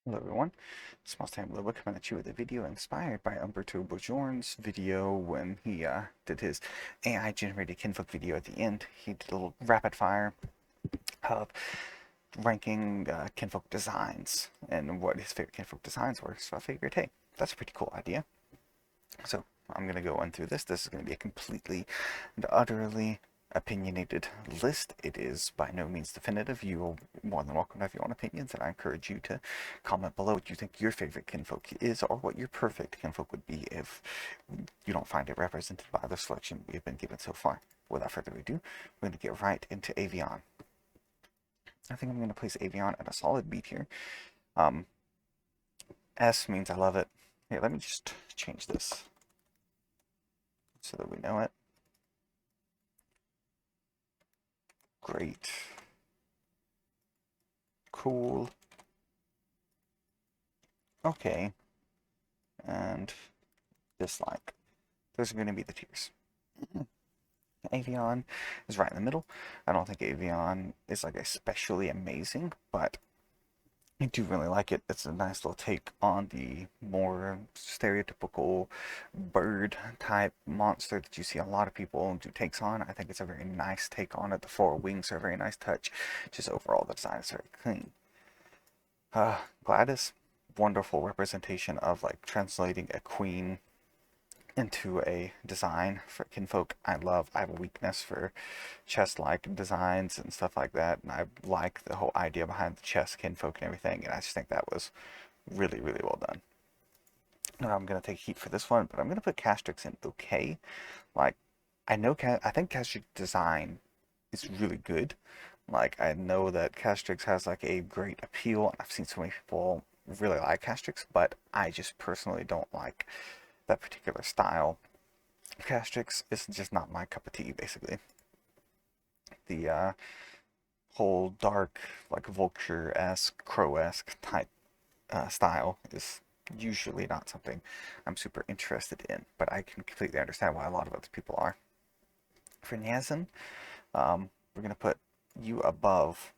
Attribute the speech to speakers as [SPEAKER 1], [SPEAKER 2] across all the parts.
[SPEAKER 1] Hello everyone, it's Monstertaming coming at you with a video inspired by Umberto Bojorn's video when he did his AI generated Kinfolk video at the end. He did a little rapid fire of ranking Kinfolk designs and what his favorite Kinfolk designs were. So I figured, hey, that's a pretty cool idea. So I'm going to go on through this. This is going to be a completely and utterly opinionated list. It is by no means definitive. You are more than welcome to have your own opinions, and I encourage you to comment below what you think your favorite kinfolk is or what your perfect kinfolk would be if you don't find it represented by the selection we've been given so far. Without further ado, we're going to get right into Avion. I think I'm going to place Avion at a solid B tier. S means I love it. Here, let me just change this so that we know it. Great. Cool. Okay. And dislike. Those are going to be the tiers. Avion is right in the middle. I don't think Avion is like especially amazing, but I do really like it. It's a nice little take on the more stereotypical bird type monster that you see a lot of people do takes on. I think it's a very nice take on it. The four wings are a very nice touch. Just overall, the design is very clean. Gladys, wonderful representation of like translating a queen into a design for kinfolk. I have a weakness for chest-like designs and stuff like that, and I like the whole idea behind the chest kinfolk and everything, and I just think that was really, really well done. Now I'm going to take heat for this one, but I'm going to put Castrix in okay. Like, I think Castrix design is really good. Like, I know that Castrix has like a great appeal, and I've seen so many people really like Castrix, but I just personally don't like that particular style. Castrix is just not my cup of tea, basically. The whole dark, like vulture-esque, crow-esque type style is usually not something I'm super interested in, but I can completely understand why a lot of other people are. For Niazen, we're going to put you above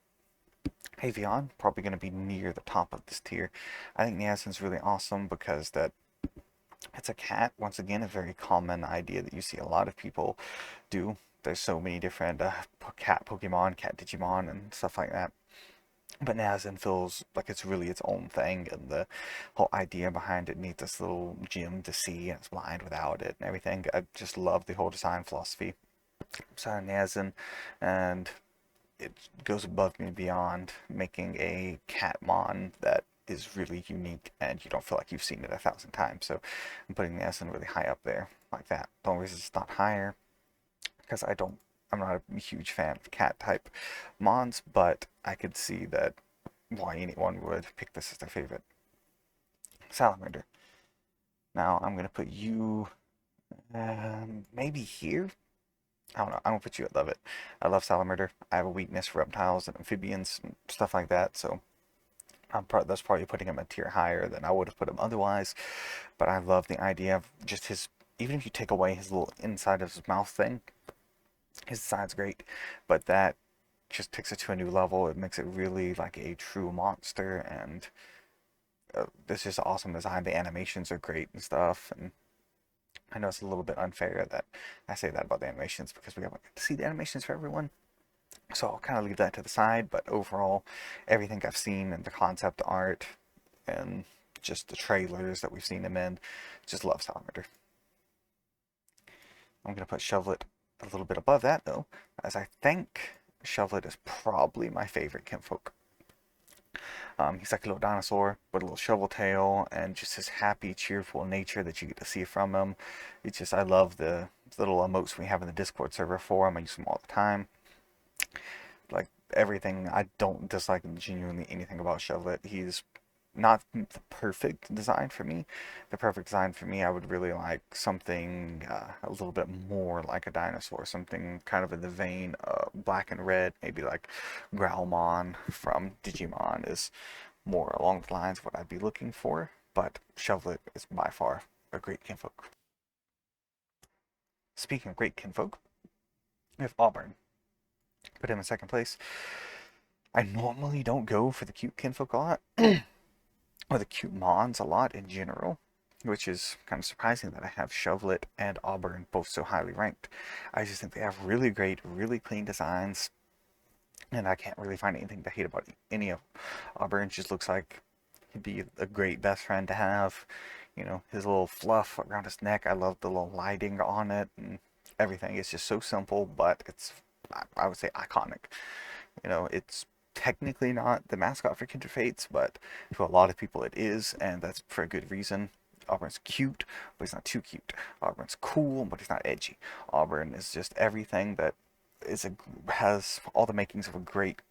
[SPEAKER 1] Avion, probably going to be near the top of this tier. I think Niazen's really awesome because that it's a cat. Once again, a very common idea that you see a lot of people do. There's so many different cat Pokemon, cat Digimon, and stuff like that. But Niazen feels like it's really its own thing, and the whole idea behind it needs this little gem to see, and it's blind without it, and everything. I just love the whole design philosophy. So Niazen, and it goes above and beyond making a Catmon that is really unique and you don't feel like you've seen it 1,000 times. So I'm putting the Essen really high up there like that. The only reason it's not higher because I'm not a huge fan of cat type mons, but I could see that why anyone would pick this as their favorite. Salamander. Now I'm gonna put you maybe here. I don't know. I'm gonna put you at love it. I love salamander. I have a weakness for reptiles and amphibians and stuff like that, so that's probably putting him a tier higher than I would have put him otherwise. But I love the idea of just his. Even if you take away his little inside of his mouth thing, his design's great. But that just takes it to a new level. It makes it really like a true monster, and it's just awesome design. The animations are great and stuff, and I know it's a little bit unfair that I say that about the animations because we haven't got to see the animations for everyone. So I'll kind of leave that to the side, but overall, everything I've seen and the concept art and just the trailers that we've seen him in, just love Salamander. I'm going to put Shovelet a little bit above that, though, as I think Shovelet is probably my favorite kinfolk. He's like a little dinosaur with a little shovel tail and just his happy, cheerful nature that you get to see from him. It's just, I love the little emotes we have in the Discord server for him. I use them all the time. Like everything, I don't dislike genuinely anything about Shovelet. He's not the perfect design for me. The perfect design for me, I would really like something a little bit more like a dinosaur, something kind of in the vein of black and red, maybe like Growlmon from Digimon is more along the lines of what I'd be looking for, but Shovelet is by far a great kinfolk. Speaking of great kinfolk, we have Auburn. Put him in second place. I normally don't go for the cute kinfolk a lot. or the cute mons a lot in general, which is kind of surprising that I have Shovelet and Auburn both so highly ranked. I just think they have really great, really clean designs, and I can't really find anything to hate about any of them. Auburn just looks like he'd be a great best friend to have. You know, his little fluff around his neck, I love the little lighting on it, and everything. It's just so simple, but it's, I would say, iconic. You know, it's technically not the mascot for Kindred Fates, but to a lot of people it is, and that's for a good reason. Auburn's cute, but he's not too cute. Auburn's cool, but he's not edgy. Auburn is just everything that has all the makings of a great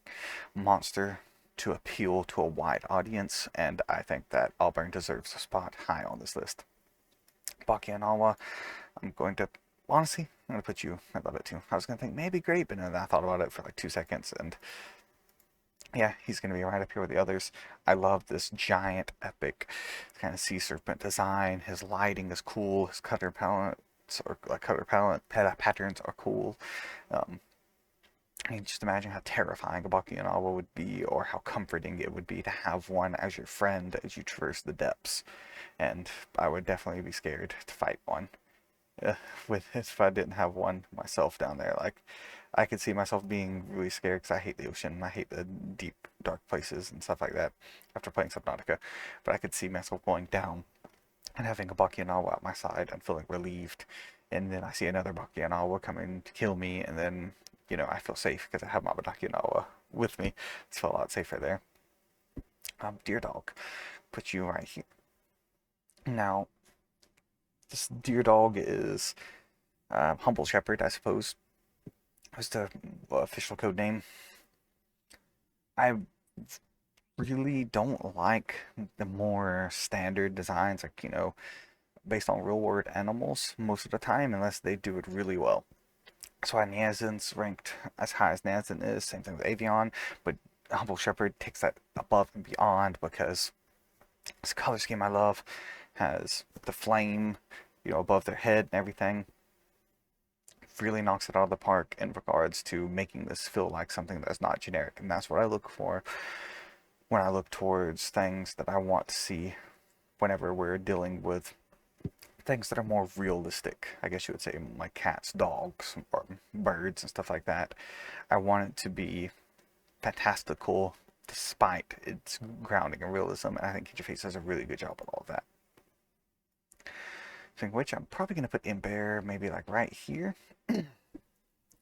[SPEAKER 1] monster to appeal to a wide audience, and I think that Auburn deserves a spot high on this list. Bakianawa, I'm going to honestly, I'm going to put you, I love it too. I was going to think maybe great, but then I thought about it for like 2 seconds, and yeah, he's going to be right up here with the others. I love this giant, epic kind of sea serpent design. His lighting is cool. His color palette patterns are cool. I mean, just imagine how terrifying a bakianawa would be, or how comforting it would be to have one as your friend as you traverse the depths. And I would definitely be scared to fight one. If I didn't have one myself down there. Like, I could see myself being really scared because I hate the ocean. I hate the deep, dark places and stuff like that after playing Subnautica. But I could see myself going down and having a bakianawa at my side and feeling relieved. And then I see another bakianawa coming to kill me, and then, you know, I feel safe because I have my bakianawa with me. It's feel a lot safer there. Deer dog, put you right here. Now, this deer dog is Humble Shepherd, I suppose. Was the official code name. I really don't like the more standard designs, like, you know, based on real world animals most of the time, unless they do it really well. That's why Niazin's ranked as high as Niazin is. Same thing with Avion, but Humble Shepherd takes that above and beyond because this color scheme I love has the flame, you know, above their head and everything. Really knocks it out of the park in regards to making this feel like something that's not generic, and that's what I look for when I look towards things that I want to see whenever we're dealing with things that are more realistic. I guess you would say, like cats, dogs, or birds and stuff like that. I want it to be fantastical despite its grounding in realism, and I think Kindred Fates does a really good job with all of that. Speaking of which, I'm probably going to put Ember maybe like right here.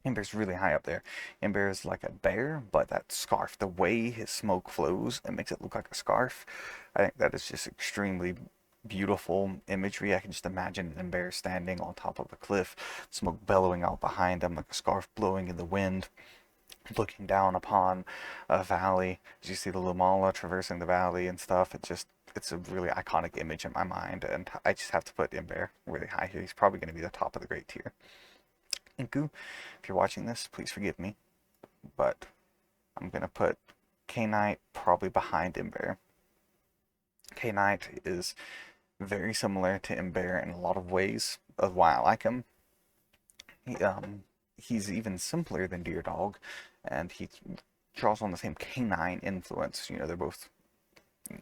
[SPEAKER 1] Ember's really high up there. Ember is like a bear, but that scarf, the way his smoke flows, it makes it look like a scarf. I think that is just extremely beautiful imagery. I can just imagine an Ember standing on top of a cliff, smoke bellowing out behind him like a scarf blowing in the wind, looking down upon a valley. As you see the lumola traversing the valley and stuff, it's a really iconic image in my mind, and I just have to put Ember really high here. He's probably going to be the top of the great tier. Inku, if you're watching this, please forgive me, but I'm going to put K-Knight probably behind Ember. K-Knight is very similar to Ember in a lot of ways of why I like him. He's even simpler than Deer Dog, and he draws on the same canine influence. You know, they're both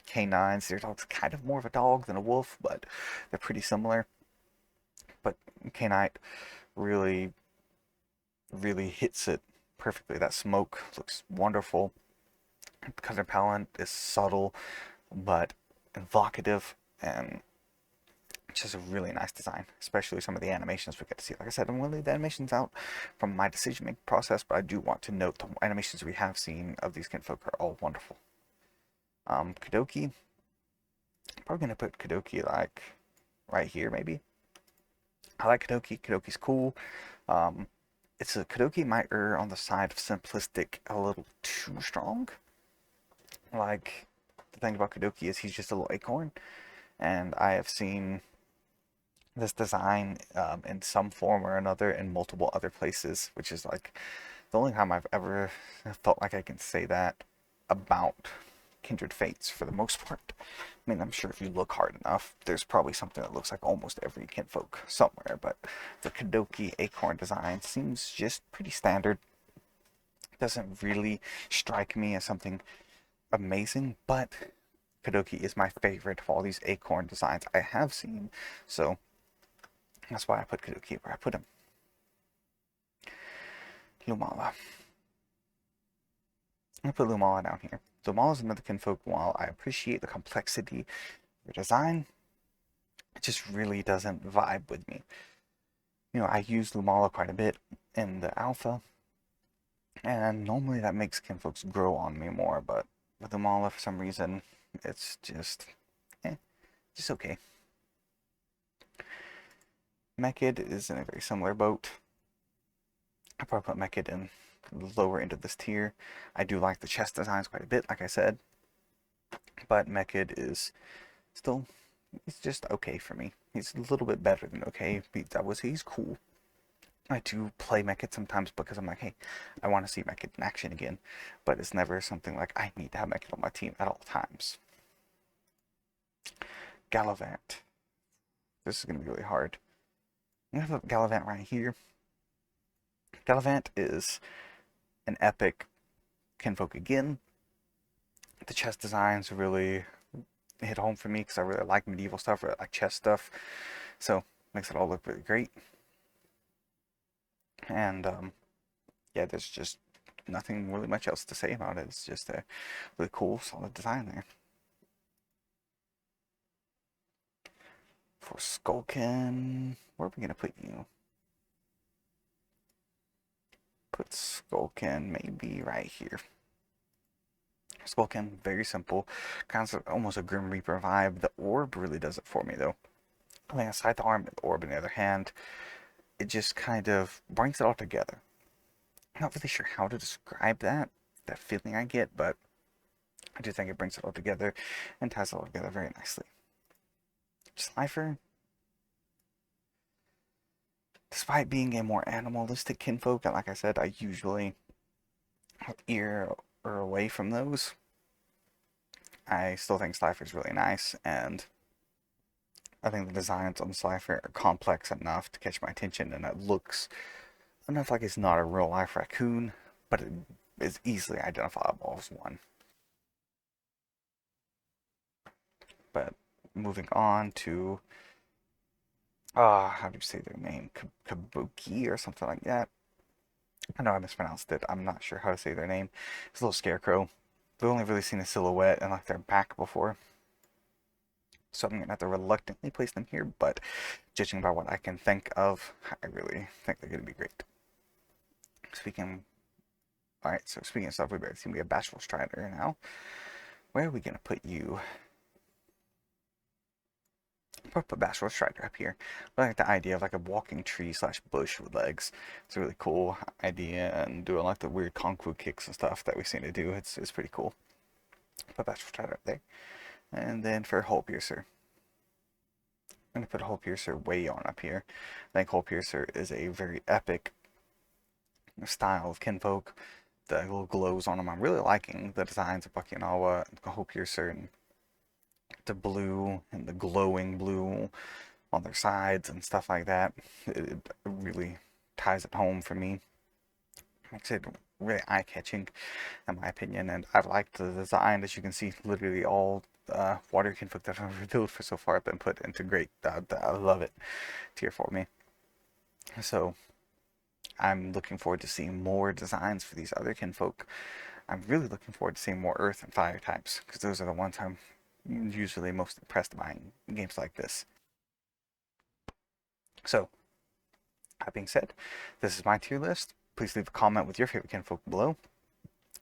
[SPEAKER 1] canines. Deer Dog's kind of more of a dog than a wolf, but they're pretty similar. But K-Knight really hits it perfectly. That smoke looks wonderful. The color palette is subtle but evocative, and it's just a really nice design, especially some of the animations we get to see. Like I said, I'm going to leave the animations out from my decision-making process, but I do want to note the animations we have seen of these Kinfolk are all wonderful. Kaduki, I'm probably going to put Kaduki like right here, maybe. I like Kaduki. Kaduki's cool. Kaduki might err on the side of simplistic a little too strong. Like, the thing about Kaduki is he's just a little acorn, and I have seen this design in some form or another in multiple other places, which is like the only time I've ever felt like I can say that about Kindred Fates for the most part. I mean, I'm sure if you look hard enough, there's probably something that looks like almost every Kinfolk somewhere, but the Kabuki acorn design seems just pretty standard. Doesn't really strike me as something amazing, but Kaduki is my favorite of all these acorn designs I have seen. So that's why I put Kaduki where I put him. Lumola. I'm going to put Lumola down here. Lumola is another Kinfolk. While I appreciate the complexity of your design, it just really doesn't vibe with me. You know, I use Lumola quite a bit in the alpha, and normally that makes Kinfolks grow on me more, but with Lumola, for some reason, it's just, just okay. Mekkid is in a very similar boat. I probably put Mekkid in the lower end of this tier. I do like the chest designs quite a bit, like I said, but Mekkid is still, he's just okay for me. He's a little bit better than okay. He's cool. I do play Mekkid sometimes because I'm like, hey, I want to see Mekkid in action again, but it's never something like I need to have Mekkid on my team at all times. Delevant. This is going to be really hard. I'm going to put Delevant right here. Delevant is an epic Kinfolk again. The chest designs really hit home for me because I really like medieval stuff, really like chest stuff. So makes it all look really great. And yeah, there's just nothing really much else to say about it. It's just a really cool, solid design there. For Skulkin, where are we gonna put you? Put Skulkin maybe right here. Skulkin, very simple, kind of almost a Grim Reaper vibe. The orb really does it for me though. I mean, aside the arm and the orb on the other hand, it just kind of brings it all together. I'm not really sure how to describe that feeling I get, but I do think it brings it all together and ties it all together very nicely. Cypher, despite being a more animalistic kinfolk, and like I said, I usually ear or away from those. I still think Cypher is really nice, and I think the designs on Cypher are complex enough to catch my attention, and it looks enough like it's not a real life raccoon, but it is easily identifiable as one. But moving on to how do you say their name? Kabuki or something like that. I know I mispronounced it. I'm not sure how to say their name. It's a little scarecrow. We've only really seen a silhouette and like their back before. So I'm gonna have to reluctantly place them here, but judging by what I can think of, I really think they're gonna be great. Alright, so speaking of stuff, we better see we have Bashful Strider now. Where are we gonna put you? I'll put Bashful Strider up here. I like the idea of like a walking tree slash bush with legs. It's a really cool idea, and doing like the weird kung fu kicks and stuff that we've seen it do. It's pretty cool. Put Bashful Strider up there. And then for Hole Piercer, I'm going to put Hole Piercer way on up here. I think Hole Piercer is a very epic style of Kinfolk. The little glows on them. I'm really liking the designs of bakianawa, Hole Piercer, and the blue and the glowing blue on their sides and stuff like that. It really ties it home for me. Like I said, really eye-catching in my opinion, and I like the design. As you can see, literally all water Kinfolk that I've revealed for so far have been put into great, I love it, tier for me. So I'm looking forward to seeing more designs for these other Kinfolk. I'm really looking forward to seeing more Earth and Fire types, because those are the ones I'm usually most impressed by in games like this. So, that being said, this is my tier list. Please leave a comment with your favorite Kinfolk below,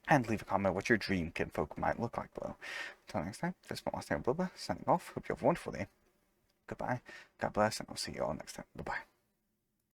[SPEAKER 1] and leave a comment what your dream Kinfolk might look like below. Until next time, this is Monstertaming signing off. Hope you have a wonderful day. Goodbye, God bless, and I'll see you all next time. Bye-bye.